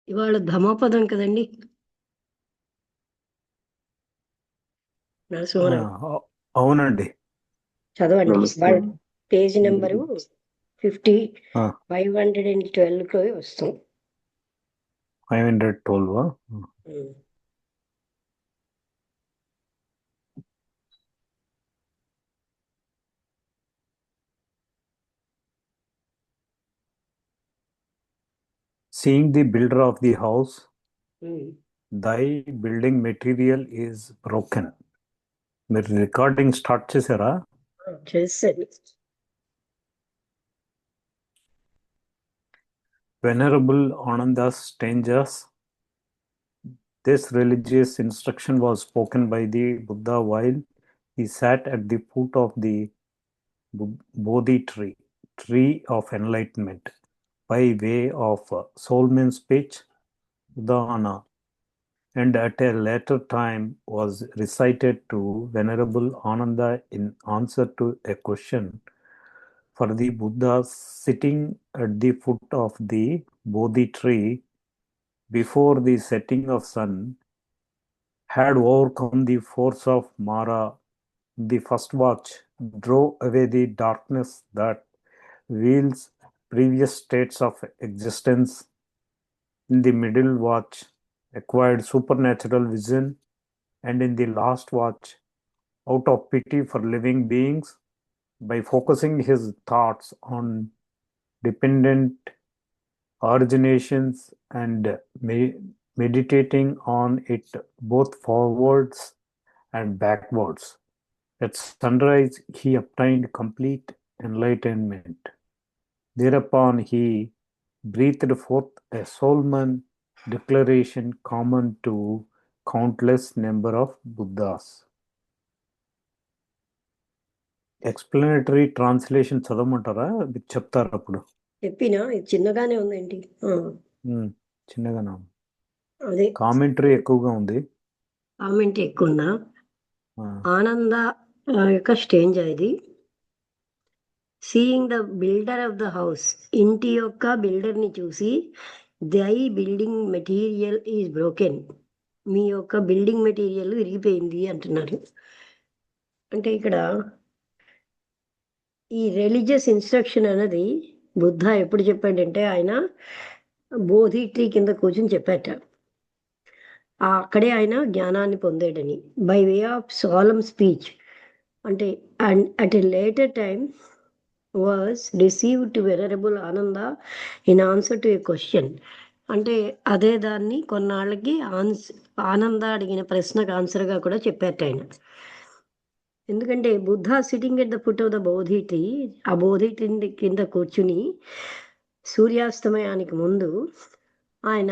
ఇవాళ ధమాపదం కదండి ఆ, నరసింహారావు. అవునండి. చదవండి నమస్తే. వాళ్ళ పేజ్ నెంబరు 50 ఆ, 512 వస్తాం. 512. ఉమ్. Seeing the builder of the house, um. thy building material is broken. మీరు రికార్డింగ్ స్టార్ట్ చేశారా? చేస్తాను. Venerable Anandas Stanjas, this religious instruction was spoken by the Buddha while he sat at the foot of the Bodhi tree, tree of enlightenment, by way of soulman speech, Udana, and at a later time was recited to Venerable Ananda in answer to a question. For the Buddha sitting at the foot of the Bodhi tree before the setting of sun had overcome the force of Mara. The first watch drove away the darkness that veils previous states of existence. In the middle watch acquired supernatural vision, and in the last watch, out of pity for living beings, by focusing his thoughts on dependent originations and meditating on it both forwards and backwards. At sunrise, he obtained complete enlightenment. Thereupon, he breathed forth a solemn declaration common to countless number of Buddhas. Explanatory translation చదవమంటారా? మీకు చెప్తారు అప్పుడు. చెప్పినా ఇది చిన్నగానే ఉందేంటి? చిన్నగానే ఉంది. అదే కామెంటరీ ఎక్కువగా ఉంది. కామెంట్ ఎక్కువ. ఆ, ఆనంద యొక్క స్టేంజ్ ఇది. Seeing the builder of the house, ఇంటి యొక్క బిల్డర్ని చూసి, దై బిల్డింగ్ మెటీరియల్ ఈజ్ బ్రోకెన్, మీ యొక్క బిల్డింగ్ మెటీరియల్ విరిగిపోయింది అంటున్నారు. అంటే ఇక్కడ ఈ రిలీజియస్ ఇన్స్ట్రక్షన్ అనేది బుద్ధ ఎప్పుడు చెప్పాడంటే, ఆయన బోధి ట్రీ కింద కూర్చొని చెప్పాట. అక్కడే ఆయన జ్ఞానాన్ని పొందాడని, by way of solemn speech. అంటే and at a later time was received to venerable Ananda in answer to a question. అంటే అదే దాన్ని కొన్నాళ్ళకి ఆనంద అడిగిన ప్రశ్నకు ఆన్సర్గా కూడా చెప్పారట ఆయన. ఎందుకంటే Buddha sitting at the foot of the Bodhi tree, ఆ బోధి ట్రీ కింద కూర్చుని సూర్యాస్తమయానికి ముందు ఆయన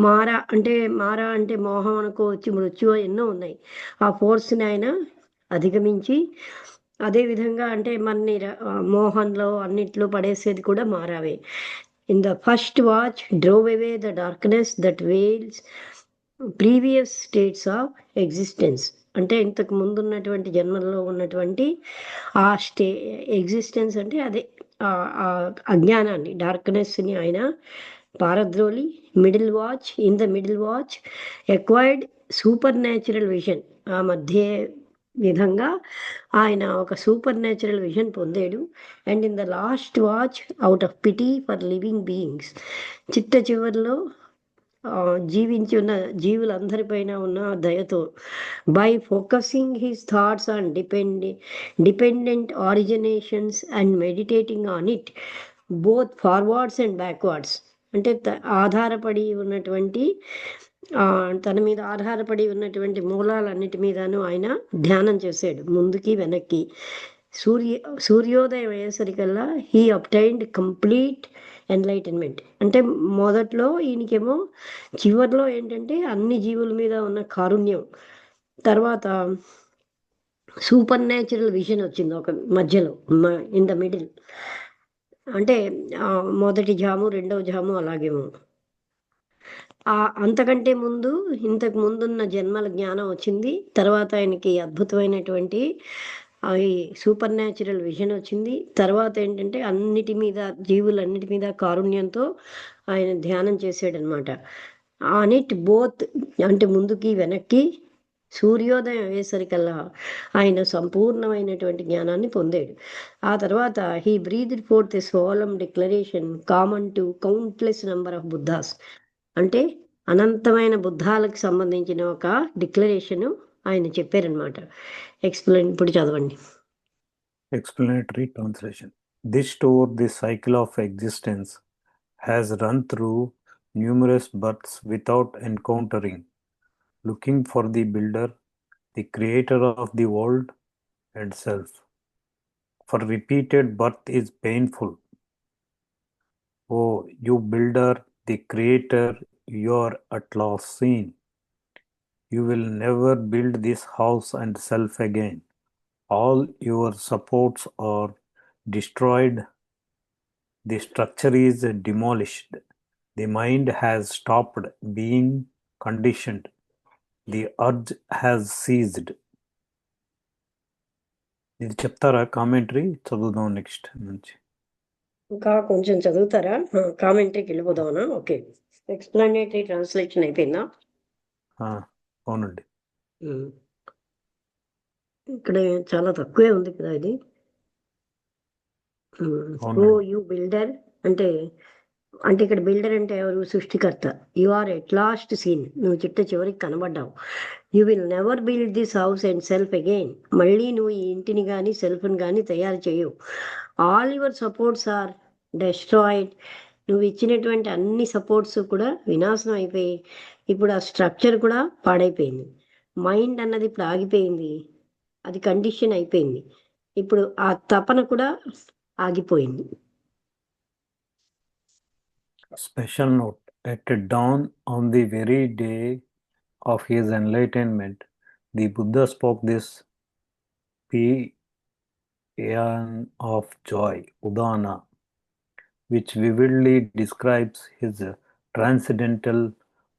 మారా అంటే మోహం అనుకోవచ్చు, మృత్యు ఎన్నో ఉన్నాయి. ఆ ఫోర్స్ని ఆయన అధిగమించి, అదేవిధంగా అంటే మనని మోహంలో అన్నిట్లో పడేసేది కూడా మారావే. In the first watch drove away the darkness that veils previous states of existence. అంటే ఇంతకు ముందు ఉన్నటువంటి జన్మల్లో ఉన్నటువంటి ఆ ఎగ్జిస్టెన్స్ అంటే అదే ఆ అజ్ఞానాన్ని, డార్క్నెస్ని ఆయన పారద్రోలి, in the middle watch acquired supernatural vision. ఆ మధ్య విధంగా ఆయన ఒక సూపర్ న్యాచురల్ విజన్ పొందాడు. And in the last watch out of pity for living beings, చివరిలో జీవించి ఉన్న జీవులందరిపైన ఉన్న దయతో, by focusing his thoughts on dependent originations and meditating on it both forwards and backwards. అంటే ఆధారపడి ఉన్నటువంటి తన మీద ఆధారపడి ఉన్నటువంటి మూలాలన్నిటి మీదను ఆయన ధ్యానం చేశాడు, ముందుకి వెనక్కి. సూర్యోదయం అయ్యేసరికల్లా హీ అబ్టైన్డ్ కంప్లీట్ ఎన్లైటన్మెంట్. అంటే మొదట్లో ఈయనకేమో, చివరిలో ఏంటంటే అన్ని జీవుల మీద ఉన్న కారుణ్యం, తర్వాత సూపర్ న్యాచురల్ విజన్ వచ్చింది ఒక మధ్యలో, ఇన్ ద మిడిల్. అంటే మొదటి జాము రెండవ జాము అలాగేమో. అంతకంటే ముందు ఇంతకు ముందున్న జన్మల జ్ఞానం వచ్చింది. తర్వాత ఆయనకి అద్భుతమైనటువంటి అవి సూపర్ న్యాచురల్ విజన్ వచ్చింది. తర్వాత ఏంటంటే అన్నిటి మీద, జీవులన్నిటి మీద కారుణ్యంతో ఆయన ధ్యానం చేసాడనమాట. ఆన్ ఇట్ బోత్, అంటే ముందుకి వెనక్కి సూర్యోదయం అయ్యేసరికల్లా ఆయన సంపూర్ణమైనటువంటి జ్ఞానాన్ని పొందాడు. ఆ తర్వాత he breathed forth a solemn declaration common to countless number of Buddhas. అంటే అనంతమైన బుద్ధాలకు సంబంధించిన ఒక డిక్లరేషన్ ఆయన చెప్పారనమాట. ఎక్స్ప్లెయిన్ ఇప్పుడు చదవండి. Explanatory translation. This tour, this cycle of existence, has run through numerous births without encountering, looking for the builder, the creator of the world and self. For repeated birth is painful. Oh, you builder, the creator, you are at last seen. You will never build this house and self again. All your supports are destroyed. The structure is demolished. The mind has stopped being conditioned. The urge has ceased. ఇది చెప్తారా commentary? చదువుదాం next నుంచి. ఇంకా కొంచెం చదువుతారా? కామెంటరీకి వెళ్ళిపోదామనా? Okay. Explanatory translation అయిపోయిందా? అవునండి. ఇక్కడ చాలా తక్కువే ఉంది కదా ఇది. ఓ యూ బిల్డర్ అంటే ఇక్కడ బిల్డర్ అంటే ఎవరు? సృష్టికర్త. You are at last seen, నువ్వు చిట్ట చివరికి కనబడ్డావు. You will never build this house and self again, మళ్ళీ నువ్వు ఈ ఇంటిని కానీ సెల్ఫ్ని కానీ తయారు చేయవు. All your supports are destroyed, నువ్వు ఇచ్చినటువంటి అన్ని సపోర్ట్స్ కూడా వినాశనం అయిపోయి, ఇప్పుడు ఆ స్ట్రక్చర్ కూడా పాడైపోయింది. మైండ్ అన్నది ఇప్పుడు ఆగిపోయింది, అది కండిషన్ అయిపోయింది. ఇప్పుడు ఆ తపన కూడా ఆగిపోయింది. Special note: at dawn on the very day of his enlightenment, the Buddha spoke this paean of joy, Udana, which vividly describes his transcendental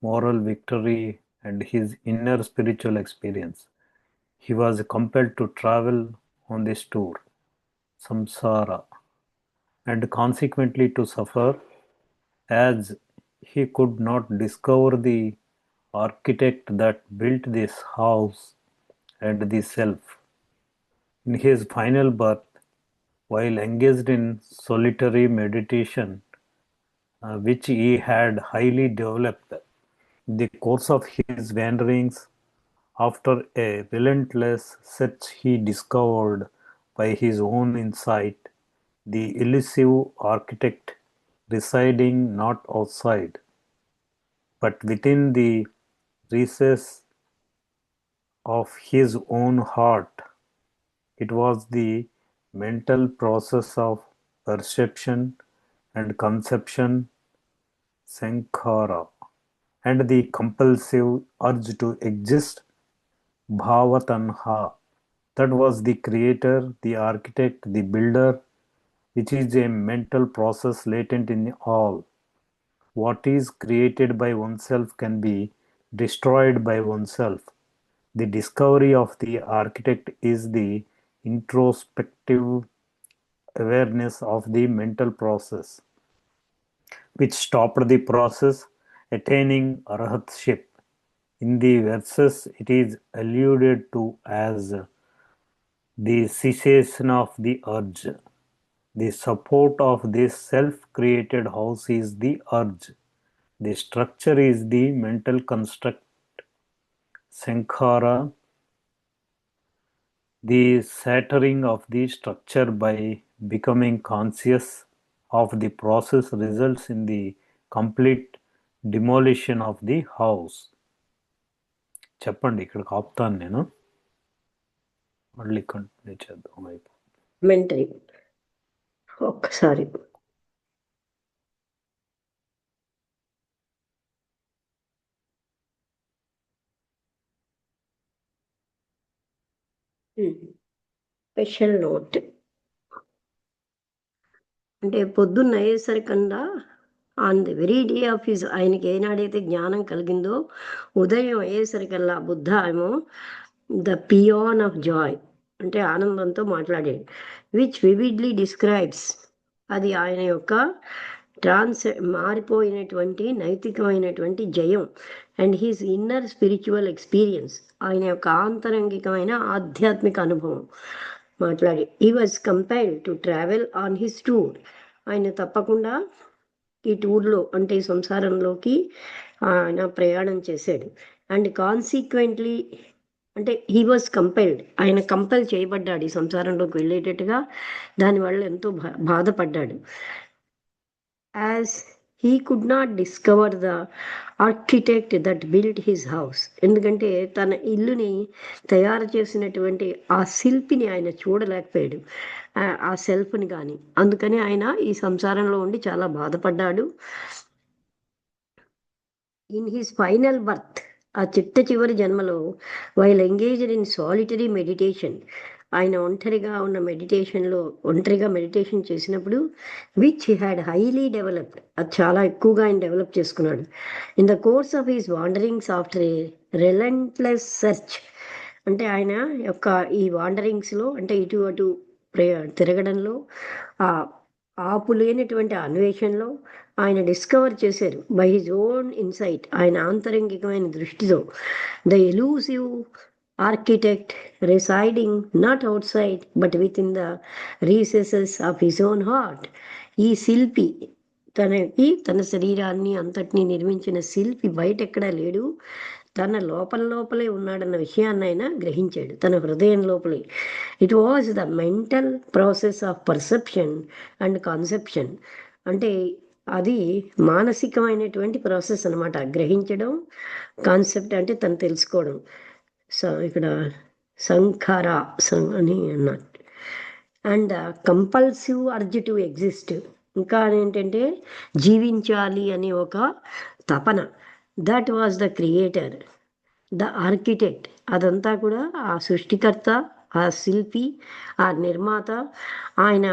moral victory and his inner spiritual experience. He was compelled to travel on this tour, samsara, and consequently to suffer, as he could not discover the architect that built this house and the self. In his final birth, while engaged in solitary meditation, which he had highly developed, in the course of his wanderings, after a relentless search, he discovered by his own insight the elusive architect residing not outside, but within the recess of his own heart. It was the mental process of perception and conception, sankhara, and the compulsive urge to exist, bhavatanha, that was the creator, the architect, the builder, which is a mental process latent in all. What is created by oneself can be destroyed by oneself. The discovery of the architect is the introspective awareness of the mental process, which stopped the process attaining arhatship. In the verses, it is alluded to as the cessation of the urge. The support of this self-created house is the urge. The structure is the mental construct, sankhara. The shattering of the structure by becoming conscious of the process results in the complete demolition of the house. చెప్పండి, ఇక్కడికి ఆపుతాను నేను, మళ్ళీ continue చేద్దాం. మెంటరీ ఒక్కసారి special note అంటే పొద్దున్న అయ్యేసరికన్నా on the very day of his, ఆయనకి ఏనాడైతే జ్ఞానం కలిగిందో ఉదయం అయ్యేసరికల్లా బుద్ధ ఏమో ద పియాన్ ఆఫ్ జాయ్, అంటే ఆనందంతో మాట్లాడాడు. విచ్ వివిడ్లీ డిస్క్రైబ్స్, అది ఆయన యొక్క మారిపోయినటువంటి నైతికమైనటువంటి జయం and he's inner spiritual experience, ఆయన యొక్క ఆంతరంగికమైన ఆధ్యాత్మిక అనుభవం మాట్లాడి. He was compiled to travel on his tour, ఆయన తప్పకుండా ఈ టూర్లో అంటే ఈ సంసారంలోకి ఆయన ప్రయాణం చేశాడు. అండ్ కాన్సిక్వెంట్లీ అంటే హీ వాజ్ కంపైల్డ్, ఆయన కంపల్ చేయబడ్డాడు ఈ సంసారంలోకి వెళ్ళేటట్టుగా, దానివల్ల ఎంతో బాధపడ్డాడు. As he could not discover the architect that build his house, ఎందుకంటే తన ఇల్లుని తయారు చేసినటువంటి ఆ శిల్పిని ఆయన చూడలేకపోయాడు, ఆ సెల్ఫ్ని కానీ. అందుకని ఆయన ఈ సంసారంలో ఉండి చాలా బాధపడ్డాడు. ఇన్ హిస్ ఫైనల్ బర్త్, ఆ చిట్ట చివరి జన్మలో, while engaged in solitary meditation, ఆయన ఒంటరిగా మెడిటేషన్ చేసినప్పుడు, which he had highly developed, అది చాలా ఎక్కువగా ఆయన డెవలప్ చేసుకున్నాడు. In the course of his wanderings after A relentless search, అంటే ఆయన యొక్క ఈ వాండరింగ్స్లో అంటే ఇటు అటు తిరగడంలో, ఆ ఆపులేనటువంటి అన్వేషణలో ఆయన డిస్కవర్ చేశారు బై హిజ్ ఓన్ ఇన్సైట్, ఆయన ఆంతరంగికమైన దృష్టితో, the elusive architect residing not outside but within the recesses of his own heart, ఈ శిల్పి తన శరీరాన్ని అంతటినీ నిర్మించిన శిల్పి బయట ఎక్కడా లేడు, తన లోపలే ఉన్నాడన్న విషయాన్ని ఆయన గ్రహించాడు, తన హృదయం లోపలే. It was the mental process of perception and conception, అంటే అది మానసికమైనటువంటి ప్రాసెస్ అనమాట, గ్రహించడం, కాన్సెప్ట్ అంటే తను తెలుసుకోవడం. సో ఇక్కడ సంఖార అని అన్నారు. And compulsive urge to exist, ఇంకా ఏంటంటే జీవించాలి అనే ఒక తపన. That was the creator, the architect, అదంతా కూడా ఆ సృష్టికర్త, ఆ శిల్పి, ఆ నిర్మాత ఆయన,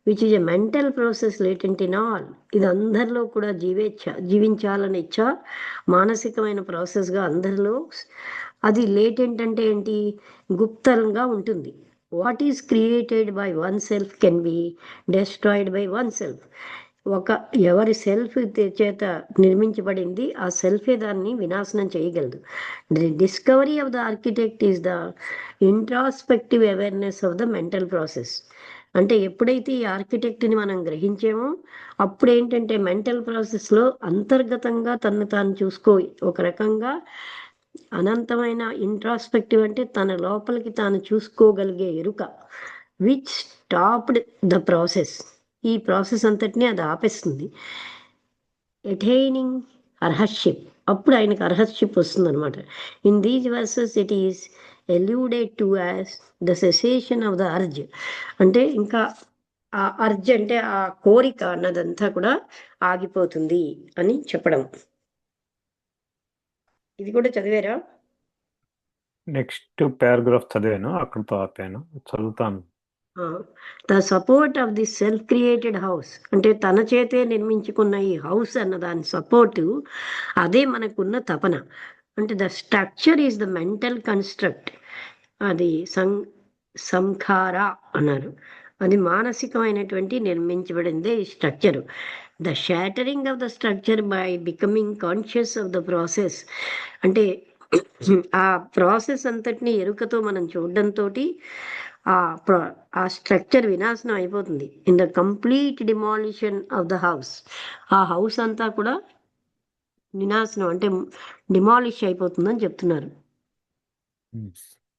which is a mental process latent in all, ఇది అందరిలో కూడా జీవించాలని ఇచ్చ మానసికమైన ప్రాసెస్గా అందరిలో, అది లేటెంట్ అంటే ఏంటి, గుప్తంగా ఉంటుంది. What is created by one self can be destroyed by one self, ఎవరి సెల్ఫ్ చేత నిర్మించబడింది ఆ సెల్ఫే దాన్ని వినాశనం చేయగలదు. The discovery of the architect is the introspective awareness of the mental process, అంటే ఎప్పుడైతే ఈ ఆర్కిటెక్ట్ని మనం గ్రహించామో అప్పుడు ఏంటంటే మెంటల్ ప్రాసెస్లో అంతర్గతంగా తను తాను ఒక రకంగా అనంతమైన ఇంట్రాస్పెక్టివ్ అంటే తన లోపలికి తాను చూసుకోగలిగే ఎరుక, విచ్ స్టాప్డ్ ద ప్రాసెస్, ఈ ప్రాసెస్ అంతటినీ అది ఆపేస్తుంది. అటైనింగ్ అర్హర్షిప్, అప్పుడు ఆయనకు అర్హర్షిప్ వస్తుంది అనమాట. In these verses it is alluded to as the cessation of the urge, అంటే ఇంకా ఆ అర్జ్ అంటే ఆ కోరిక అన్నదంతా కూడా ఆగిపోతుంది అని చెప్పడం. ఇది కూడా చదివారా? నెక్స్ట్ పారాగ్రాఫ్ చదివాను, అక్కడితో ఆపాను, చదువుతాను. The support of the self created house, అంటే తన చేతే నిర్మించుకున్న ఈ హౌస్ అన్న దాని సపోర్టు, అదే మనకున్న తపన. అంటే the structure is the mental construct, అది సంఖార అన్నారు, అది మానసికమైనటువంటి నిర్మించబడిందే ఈ structure. The shattering of the structure by becoming conscious of the process, అంటే ఆ ప్రాసెస్ అంతటిని ఎరుకతో మనం చూడడంతో ఆ స్ట్రక్చర్ వినాశనం అయిపోతుంది. In the complete demolition of the house, ఆ హౌస్ అంతా కూడా వినాశనం అంటే డిమాలిష్ అయిపోతుందని చెప్తున్నారు.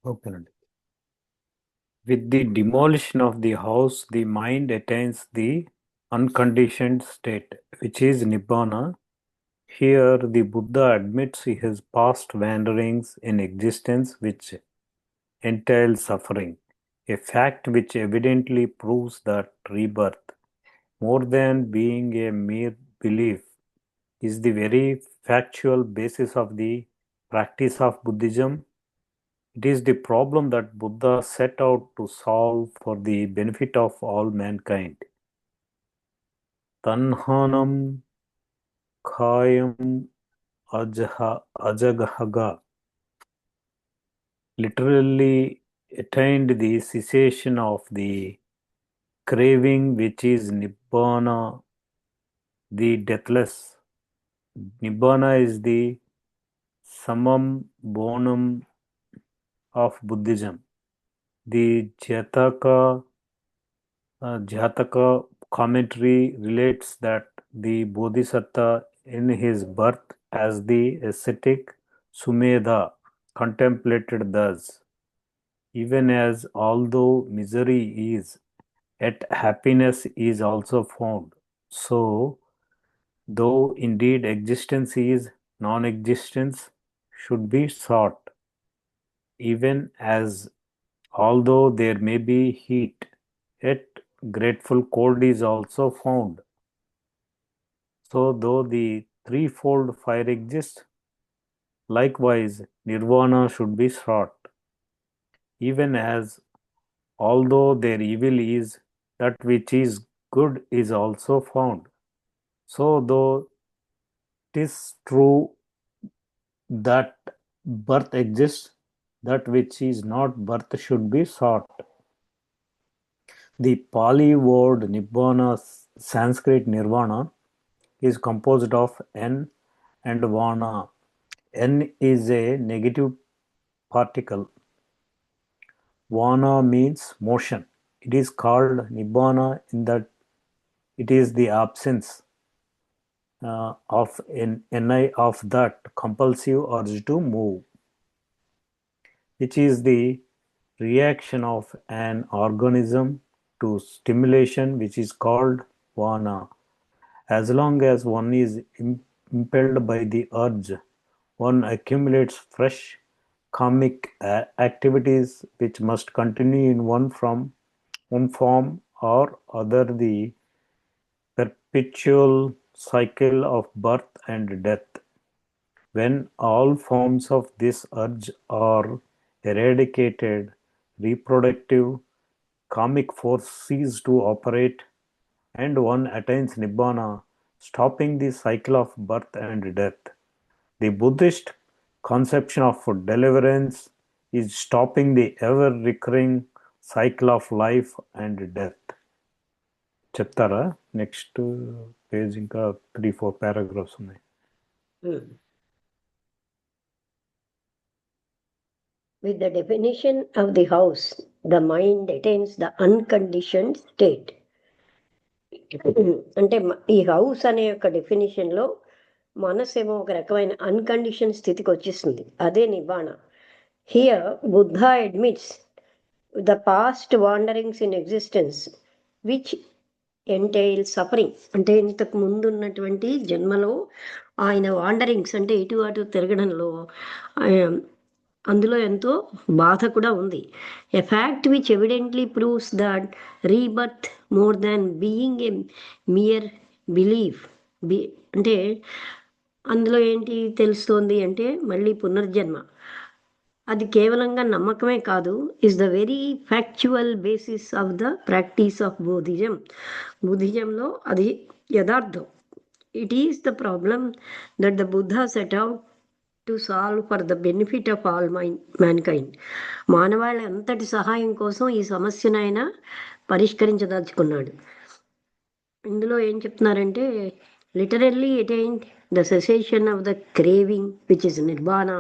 ఓకేనండి. With the demolition of the house, the mind attains the unconditioned state, which is Nibbana. Here, the Buddha admits his past wanderings in existence, which entail suffering, a fact which evidently proves that rebirth, more than being a mere belief, is the very factual basis of the practice of Buddhism. It is the problem that Buddha set out to solve for the benefit of all mankind. Tanhanam khayam ajagahaga, literally attained the cessation of the craving, which is Nibbana, the deathless. Nibbana is the summum bonum of Buddhism. The Jataka commentary relates that the Bodhisattva in his birth as the ascetic Sumedha contemplated thus, even as although misery is, yet happiness is also found. So, though indeed existence is, non-existence should be sought, even as although there may be heat, yet grateful cold is also found. So, though the threefold fire exists, likewise nirvana should be sought, even as although their evil is, that which is good is also found. So, though it is true that birth exists, that which is not birth should be sought. The Pali word Nibbana, Sanskrit nirvana, is composed of N and Vana. N is a negative particle. Vana means motion. It is called Nibbana in that it is the absence of Ni of that compulsive urge to move, which is the reaction of an organism to stimulation, which is called Vana. As long as one is impelled by the urge, one accumulates fresh karmic activities which must continue in one form or other, the perpetual cycle of birth and death. When all forms of this urge are eradicated, reproductive karmic force ceases to operate and one attains Nibbana, stopping the cycle of birth and death. The Buddhist conception of deliverance is stopping the ever-recurring cycle of life and death. చెప్తారా? Next page ఇంకా 3-4 paragraphs ఉన్నాయి. With the definition of the house, the mind attains the unconditioned state. అంటే ఈ house అనే యొక్క డెఫినేషన్లో మనసేమో ఒక రకమైన అన్కండిషన్ స్థితికి వచ్చేస్తుంది. అదే nibbana. Here Buddha admits the past wanderings in existence which entail suffering. అంటే ఇంతకు ముందు ఉన్నటువంటి జన్మలో ఆయన వాండరింగ్స్ అంటే ఇటు అటు తిరగడంలో అందులో ఎంతో బాధ కూడా ఉంది. A fact which evidently proves that rebirth more than being a mere belief. అంటే అందులో ఏంటి తెలుస్తోంది అంటే మళ్ళీ పునర్జన్మ అది కేవలంగా నమ్మకమే కాదు, is the very factual basis of the practice of Buddhism. బుద్ధిజంలో అది యథార్థం. It is the problem that the Buddha set out to solve for the benefit of all mankind. మానవాళి అంతటి సహాయం కోసం ఈ సమస్యను ఆయన పరిష్కరించదలుచుకున్నాడు. ఇందులో ఏం చెప్తున్నారంటే literally attained the cessation of the craving which is nirvana.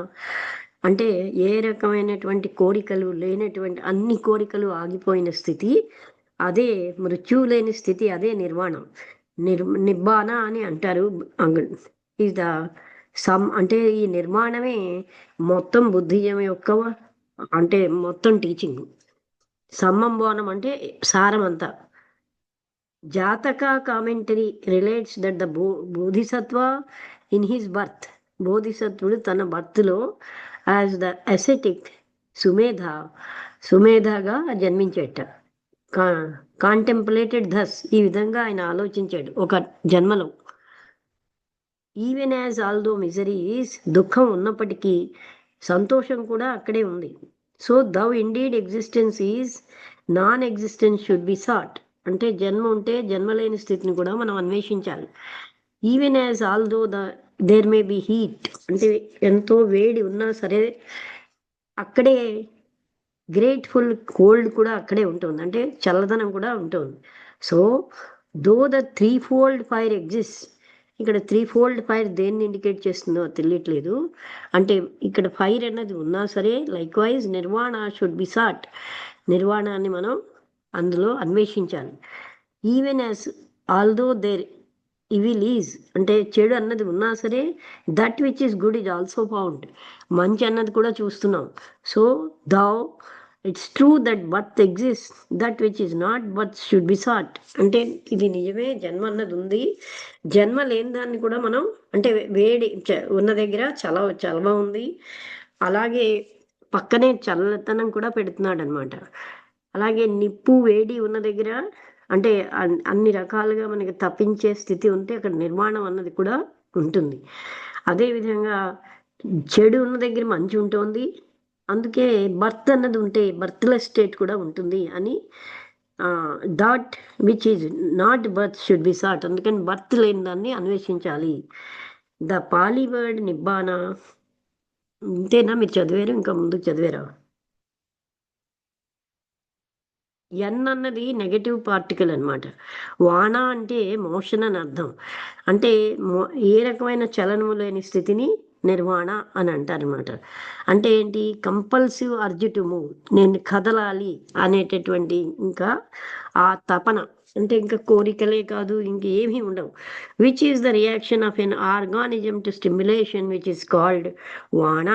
అంటే ఏ రకమైనటువంటి కోరికలు లేనటువంటి అన్ని కోరికలు ఆగిపోయిన స్థితి, అదే మృత్యు లేని స్థితి, అదే నిర్వాణం. నిబ్బాణ అని అంటారు. ఈజ్ ద అంటే ఈ నిర్మాణమే మొత్తం బుద్ధిజం యొక్క అంటే మొత్తం టీచింగ్. సమ్మంబోనం అంటే సారం అంతా. Jataka commentary relates that the Bodhisattva in his birth. బోధిసత్వుడు తన బర్త్లో యాజ్ ద అసెటిక్ సుమేధగా జన్మించేట. కాంటెంప్లేటెడ్ థస్, ఈ విధంగా ఆయన ఆలోచించాడు ఒక జన్మలో. Even as although misery is, దుఃఖం ఉన్నప్పటికీ సంతోషం కూడా అక్కడే ఉంది. So though indeed existence is, non existence should be sought. అంటే జన్మ ఉంటే జన్మలేని స్థితిని కూడా మనం అన్వేషించాలి. Even as although there may be heat, అంటే ఎంతో వేడి ఉన్నా సరే అక్కడే గ్రేట్ఫుల్ కోల్డ్ కూడా అక్కడే ఉంటుంది, అంటే చల్లదనం కూడా ఉంటుంది. So though the threefold fire exist, ఇక్కడ త్రీ ఫోల్డ్ ఫైర్ దేన్ని ఇండికేట్ చేస్తుందో తెలియట్లేదు. అంటే ఇక్కడ ఫైర్ అన్నది ఉన్నా సరే likewise nirvana should be sought, నిర్వాణాన్ని మనం అందులో అన్వేషించాలి. Even as although there evil is, అంటే చెడు అన్నది ఉన్నా సరే that which is good is also found, మంచి అన్నది కూడా చూస్తున్నాం. So though it's true that birth exist, that which is not birth should be sought. అంటే ఇది నిజమే, జన్మ అన్నది ఉంది, జన్మ లేని దాన్ని కూడా మనం, అంటే వేడి ఉన్న దగ్గర చలవ ఉంది, అలాగే పక్కనే చల్లతనం కూడా పెడుతున్నాడు అనమాట. అలాగే నిప్పు వేడి ఉన్న దగ్గర, అంటే అన్ని రకాలుగా మనకి తప్పించే స్థితి ఉంటే అక్కడ నిర్మాణం అన్నది కూడా ఉంటుంది. అదేవిధంగా చెడు ఉన్న దగ్గర మంచి ఉంటుంది, అందుకే బర్త్ అన్నది ఉంటే బర్త్లెస్ స్టేట్ కూడా ఉంటుంది అని, that which is not birth should be sought, అందుకని బర్త్ లేని దాన్ని అన్వేషించాలి. ద పాలీ వర్డ్ నిబ్బాన, ఇంతేనా మీరు చదివారు, ఇంకా ముందుకు చదివారా? ఎన్ అన్నది నెగటివ్ పార్టికల్ అనమాట. వాణ అంటే మోషన్ అని అర్థం, అంటే ఏ రకమైన చలనము లేని స్థితిని నిర్వాణ అని అంటారనమాట. అంటే ఏంటి, కంపల్సివ్ అర్జ్ టు మూవ్, నేను కదలాలి అనేటటువంటి ఇంకా ఆ తపన, అంటే ఇంకా కోరికలే కాదు ఇంకేమీ ఉండవు. Which is the reaction of an organism to stimulation which is called vana,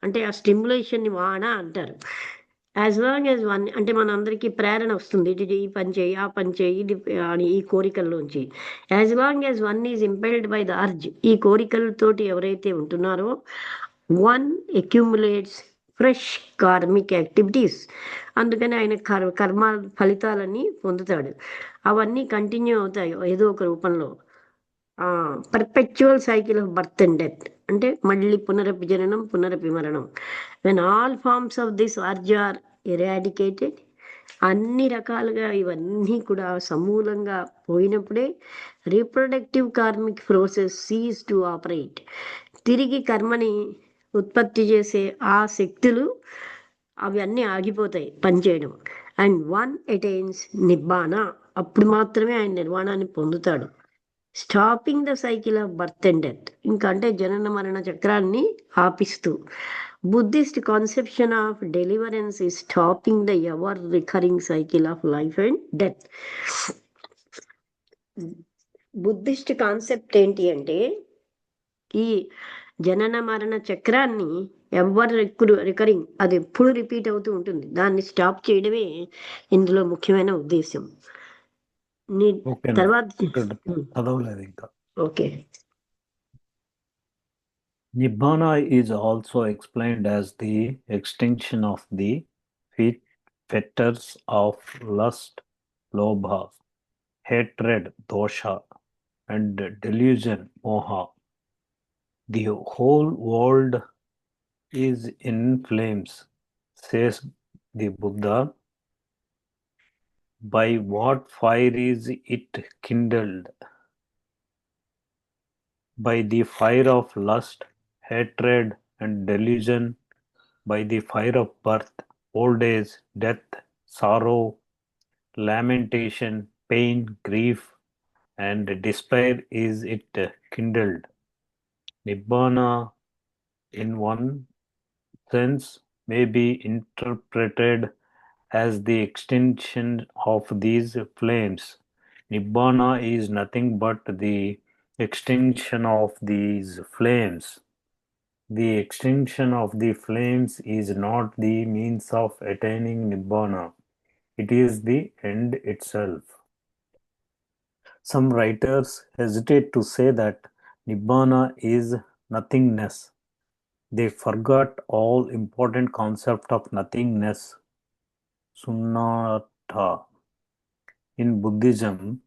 అంటే ఆ స్టిమ్యులేషన్ని వాణ అంటారు. యాజ్ లాంగ్ యాజ్ వన్, అంటే మనందరికీ ప్రేరణ వస్తుంది, ఇది ఈ పని చేయి ఆ పని చేయి ఇది అని, ఈ కోరికల్లోంచి. As long as one is impelled by the urge, ఈ కోరికలతోటి ఎవరైతే ఉంటున్నారో one accumulates fresh karmic activities, అందుకని ఆయన కర్మ ఫలితాలన్నీ పొందుతాడు, అవన్నీ కంటిన్యూ అవుతాయి ఏదో ఒక రూపంలో. Perpetual cycle of birth and death, అంటే మళ్ళీ పునరపి జననం పునరపి మరణం. When all forms of this urge are eradicated, అన్ని రకాలుగా ఇవన్నీ కూడా సమూలంగా పోయినప్పుడే reproductive karmic process cease to operate, తిరిగి కర్మని ఉత్పత్తి చేసే ఆ శక్తులు అవి అన్నీ ఆగిపోతాయి పనిచేయడం. అండ్ వన్ అటైన్స్ నిబ్బాన, అప్పుడు మాత్రమే ఆయన నిర్వాణాన్ని పొందుతాడు. Stopping the cycle of birth and death, ఇంకా అంటే జనన మరణ చక్రాన్ని ఆపిస్తూ. బుద్ధిస్ట్ కాన్సెప్షన్ ఆఫ్ డెలివరెన్స్ ఈ stopping the ever recurring cycle of life and death. Buddhist concept ఏంటి అంటే ఈ జనన మరణ చక్రాన్ని ఎవర్ రికరింగ్, అది ఎప్పుడు రిపీట్ అవుతూ ఉంటుంది, దాన్ని స్టాప్ చేయడమే ఇందులో ముఖ్యమైన ఉద్దేశం. తర్వాత చదవలేదు ఇంకా. Okay. Nibbana is also explained as the extinction of the fetters of lust, lobha, hatred, dosha, and delusion, moha. The whole world is in flames, says the Buddha. By what fire is it kindled? By the fire of lust, hatred, and delusion, by the fire of birth, old age, death, sorrow, lamentation, pain, grief, and despair is it kindled. Nibbana, in one sense, may be interpreted as the extinction of these flames. Nibbana is nothing but the extinction of these flames. The extinction of the flames is not the means of attaining Nibbana. It is the end itself. Some writers hesitate to say that Nibbana is nothingness. They forgot all important concept of nothingness, sunnata. In Buddhism,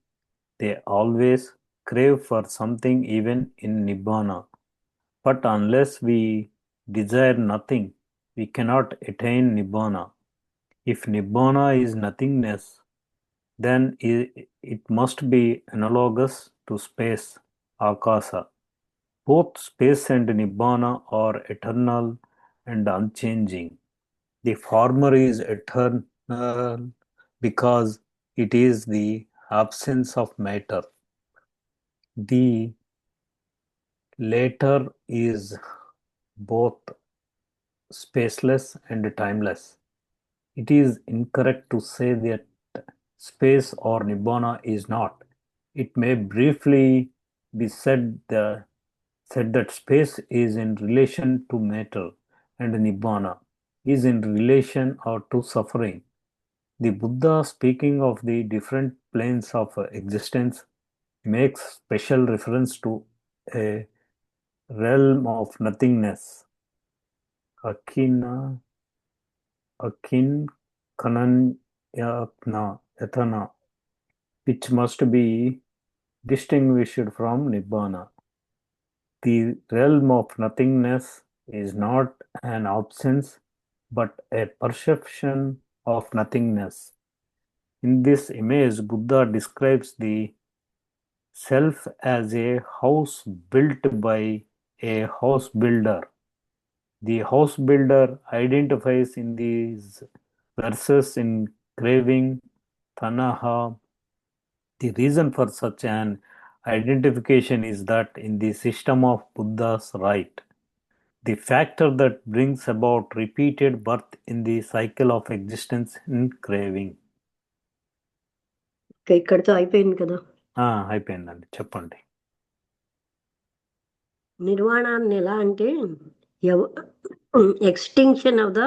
they always crave for something even in Nibbana. But unless we desire nothing, we cannot attain Nibbana. If Nibbana is nothingness, then it must be analogous to space, akasa. Both space and Nibbana are eternal and unchanging. The former is eternal because it is the absence of matter. The latter is both spaceless and timeless. It is incorrect to say that space or nibbana is not. It may briefly be said that space is in relation to matter and nibbana is in relation or to suffering. The Buddha, speaking of the different planes of existence, makes special reference to a realm of nothingness, akina, akin kananyatna, yatana, which must be distinguished from nibbana. The realm of nothingness is not an absence, but a perception of nothingness. In this image, Buddha describes the self as a house built by a house builder. The house builder identifies in these verses in craving, tanaha. The reason for such an identification is that in the system of Buddha's right, the factor that brings about repeated birth in the cycle of existence in craving. ఇక్కడితో అయిపోయింది కదా. అయిపోయిందండి, చెప్పండి. నిర్వాణాన్ని ఎలా అంటే extinction of the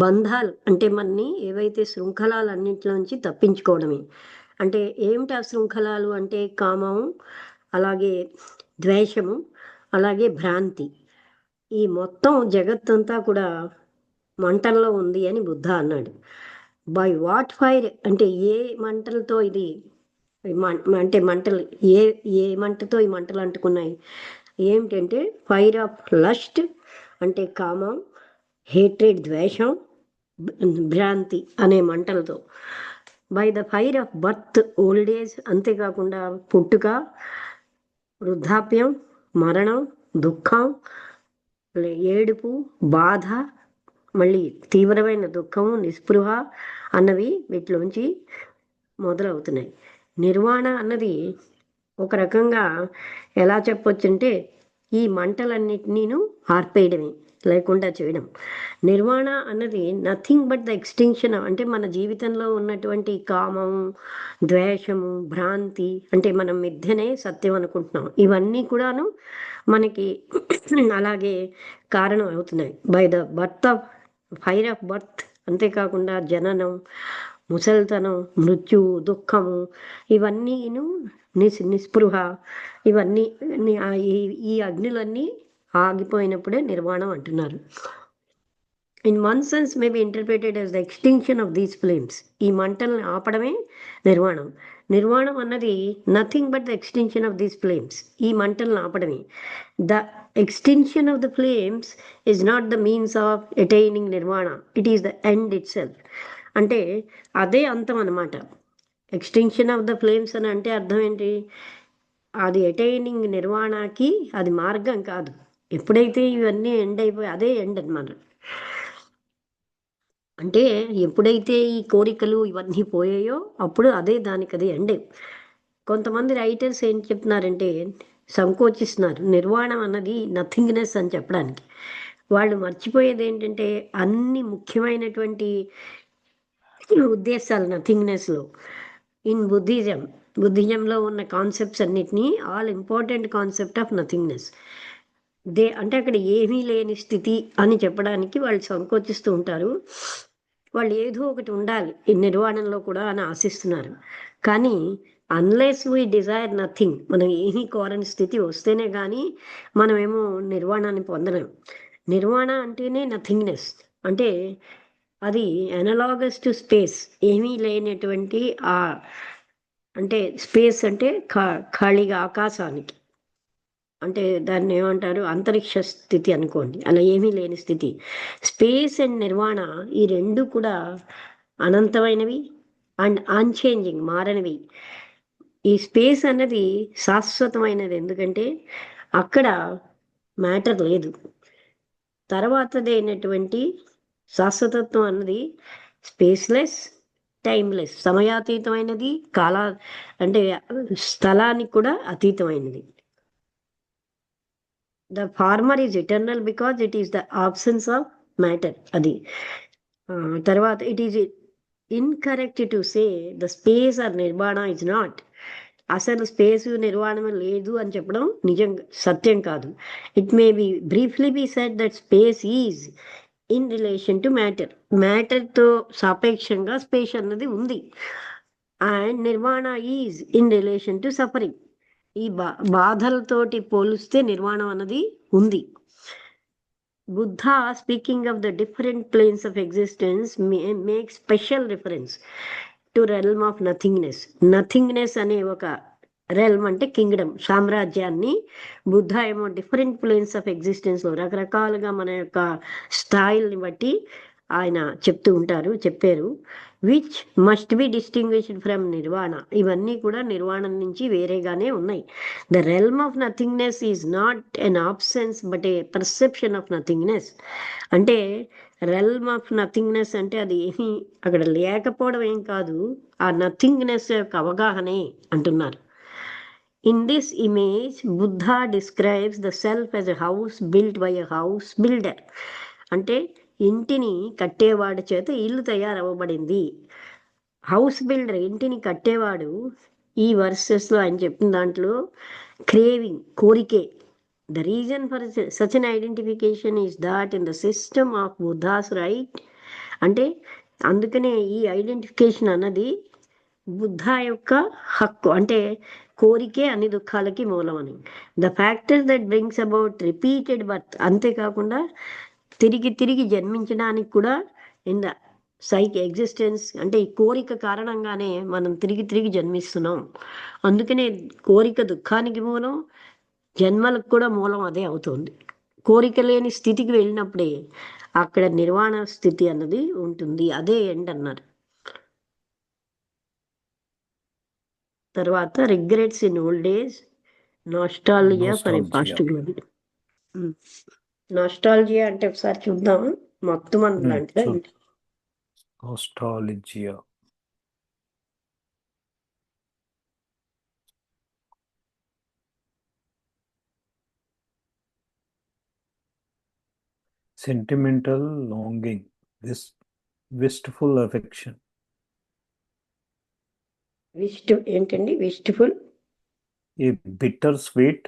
బంధాలు, అంటే మనని ఏవైతే శృంఖలాలన్నింటిలోంచి తప్పించుకోవడమే. అంటే ఏమిటి ఆ శృంఖలాలు అంటే కామము, అలాగే ద్వేషము, అలాగే భ్రాంతి. ఈ మొత్తం జగత్తంతా కూడా మంటల్లో ఉంది అని బుద్ధ అన్నాడు. బై వాట్ ఫైర్ అంటే ఏ మంటలతో ఇది అంటే మంటలు ఏ ఏ మంటతో ఈ మంటలు అంటుకున్నాయి ఏమిటంటే ఫైర్ ఆఫ్ లస్ట్ అంటే కామం, హేట్రెడ్ ద్వేషం, భ్రాంతి అనే మంటలతో. By the fire of birth, old age, అంతేకాకుండా పుట్టుక, వృద్ధాప్యం, మరణం, దుఃఖం, ఏడుపు, బాధ, మళ్ళీ తీవ్రమైన దుఃఖము, నిస్పృహ అన్నవి వీటిలోంచి మొదలవుతున్నాయి. నిర్వాణ అన్నది ఒక రకంగా ఎలా చెప్పొచ్చంటే ఈ మంటలన్నిటినీను ఆర్పేయడమే, లేకుండా చేయడం. నిర్వాణ అన్నది నథింగ్ బట్ ద ఎక్స్టింక్షన్, అంటే మన జీవితంలో ఉన్నటువంటి కామము, ద్వేషము, భ్రాంతి, అంటే మనం మిథ్యనే సత్యం అనుకుంటున్నాం, ఇవన్నీ కూడాను మనకి అలాగే కారణం అవుతున్నాయి. By the birth of fire of birth, అంతేకాకుండా జననం, ముసలితనం, మృత్యువు, దుఃఖము, ఇవన్నీను నిస్పృహ, ఇవన్నీ ఈ అగ్నులన్నీ ఆగిపోయినప్పుడే నిర్వాణం అంటున్నారు. In one sense may be interpreted as the extinction of these flames. ఈ మంటల్ని ఆపడమే నిర్వాణం. నిర్వాణం అన్నది nothing but the extension of these flames, ఈ మంటలను ఆపడమే. The extension of the flames is not the means of attaining nirvana, it is the end itself. అంటే అదే అంతం అన్నమాట. ఎక్స్టెన్షన్ ఆఫ్ ద ఫ్లేమ్స్ అని అంటే అర్థం ఏంటి? అది అటైనింగ్ నిర్వాణకి అది మార్గం కాదు. ఎప్పుడైతే ఇవన్నీ ఎండ్ అయిపోయి అదే ఎండ్ అన్నమాట. అంటే ఎప్పుడైతే ఈ కోరికలు ఇవన్నీ పోయాయో అప్పుడు అదే దానికి అదే ఎండ్. కొంతమంది రైటర్స్ ఏం చెప్తున్నారంటే సంకోచిస్తున్నారు నిర్వాణం అన్నది నథింగ్నెస్ అని చెప్పడానికి. వాళ్ళు మర్చిపోయేది ఏంటంటే అన్ని ముఖ్యమైనటువంటి ఉద్దేశాలు నథింగ్నెస్లో. ఇన్ బుద్ధిజంలో ఉన్న కాన్సెప్ట్స్ అన్నిటినీ all important concept of nothingness. అంటే అక్కడ ఏమీ లేని స్థితి అని చెప్పడానికి వాళ్ళు సంకోచిస్తూ ఉంటారు. వాళ్ళు ఏదో ఒకటి ఉండాలి ఈ నిర్వాణంలో కూడా అని ఆశిస్తున్నారు. కానీ అన్లెస్ వీ డిజైర్ నథింగ్, మనం ఏమీ కోరని స్థితి వస్తేనే కానీ మనమేమో నిర్వాణాన్ని పొందలేం. నిర్వాణ అంటేనే నథింగ్నెస్, అంటే అది అనలాగస్ టు స్పేస్, ఏమీ లేనటువంటి అంటే స్పేస్ అంటే ఖాళీగా ఆకాశానికి, అంటే దాన్ని ఏమంటారు అంతరిక్ష స్థితి అనుకోండి, అలా ఏమీ లేని స్థితి. స్పేస్ అండ్ నిర్వాణ ఈ రెండు కూడా అనంతమైనవి అండ్ అన్చేంజింగ్, మారనివి. ఈ స్పేస్ అన్నది శాశ్వతమైనది, ఎందుకంటే అక్కడ మ్యాటర్ లేదు. తర్వాతదైనటువంటి శాశ్వతత్వం అన్నది స్పేస్లెస్, టైమ్లెస్, సమయాతీతమైనది, అంటే స్థలానికి కూడా అతీతమైనది. The former is eternal because it is the absence of matter. అది తర్వాత it is incorrect to say the space or nirvana is not. అసలు స్పేస్ నిర్వాణం లేదు అని చెప్పడం నిజంగా సత్యం కాదు. It may be briefly be said that space is in relation to matter. మ్యాటర్తో సాపేక్షంగా స్పేస్ అన్నది ఉంది. And nirvana is in relation to suffering. ఈ బాధలతోటి పోలిస్తే నిర్వాణం అన్నది ఉంది. Buddha speaking of the different planes of existence make special reference to realm of nothingness. Nothingness అనే ఒక రెల్మ్ అంటే కింగ్డమ్, సామ్రాజ్యాన్ని బుద్ధ ఏమో డిఫరెంట్ ప్లేన్స్ ఆఫ్ ఎగ్జిస్టెన్స్లో రకరకాలుగా మన యొక్క స్థాయిల్ని బట్టి ఆయన చెప్పారు. Which must be distinguished from nirvana. ఇవన్నీ కూడా నిర్వాణం నుంచి వేరేగానే ఉన్నాయి. The realm of nothingness is not an absence but a perception of nothingness. అంటే రెల్మ్ ఆఫ్ నథింగ్నెస్ అంటే అది ఏమీ అక్కడ లేకపోవడం ఏం కాదు, ఆ నథింగ్నెస్ యొక్క అవగాహనే అంటున్నారు. In this image, Buddha describes the self as a house built by a house builder. అంటే ఇంటిని కట్టేవాడి చేత ఇల్లు తయారవ్వబడింది. హౌస్ బిల్డర్, ఇంటిని కట్టేవాడు. ఈ వర్సెస్లో ఆయన చెప్పిన దాంట్లో క్రేవింగ్, కోరికే. The reason for such an identification is that in the system of Buddha's right. అంటే అందుకనే ఈ ఐడెంటిఫికేషన్ అన్నది బుద్ధ యొక్క హక్కు, అంటే కోరికే అన్ని దుఃఖాలకి మూలం అని. The factor that brings about repeated birth. అంతేకాకుండా తిరిగి జన్మించడానికి కూడా ఇన్ ద ఎగ్జిస్టెన్స్, అంటే ఈ కోరిక కారణంగానే మనం తిరిగి జన్మిస్తున్నాం. అందుకనే కోరిక దుఃఖానికి మూలం, జన్మలకు కూడా మూలం అదే అవుతుంది. కోరిక లేని స్థితికి వెళ్ళినప్పుడే అక్కడ నిర్వాణ స్థితి అన్నది ఉంటుంది. అదే ఎండ్ అన్నారు. తర్వాత regrets in old age, nostalgia for a past glory. Nostalgia అంటే ఒకసారి చూద్దాం మొత్తం అంటే nostalgia. Sentimental longing, wistful affection. ఏంటండి విస్ట్ఫుల్? A bittersweet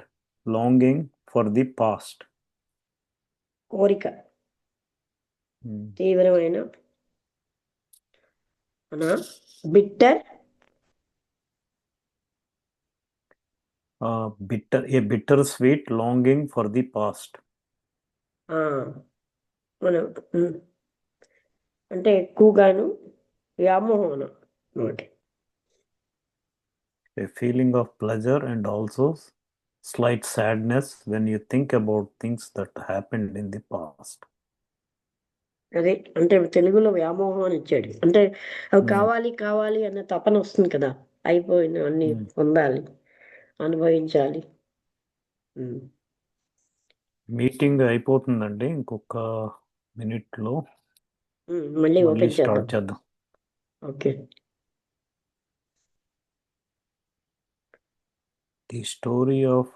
longing for the past. కోరిక, తీవ్రమైన bitter. A bittersweet longing for the past. మనం అంటే ఎక్కువగాను వ్యామోహం. A feeling of pleasure and also slight sadness when you think about things that happened in the past. అదే అంటే తెలుగులో వ్యామోహం అని ఇచ్చాడు. అంటే అవి కావాలి అన్న తపన వస్తుంది కదా, అయిపోయిన అన్ని పొందాలి, అనుభవించాలి. మీటింగ్ అయిపోతుందండి, ఇంకొక మినిట్లో మళ్ళీ ఓపెన్ స్టార్ట్ చేద్దాం. ఓకే. The story of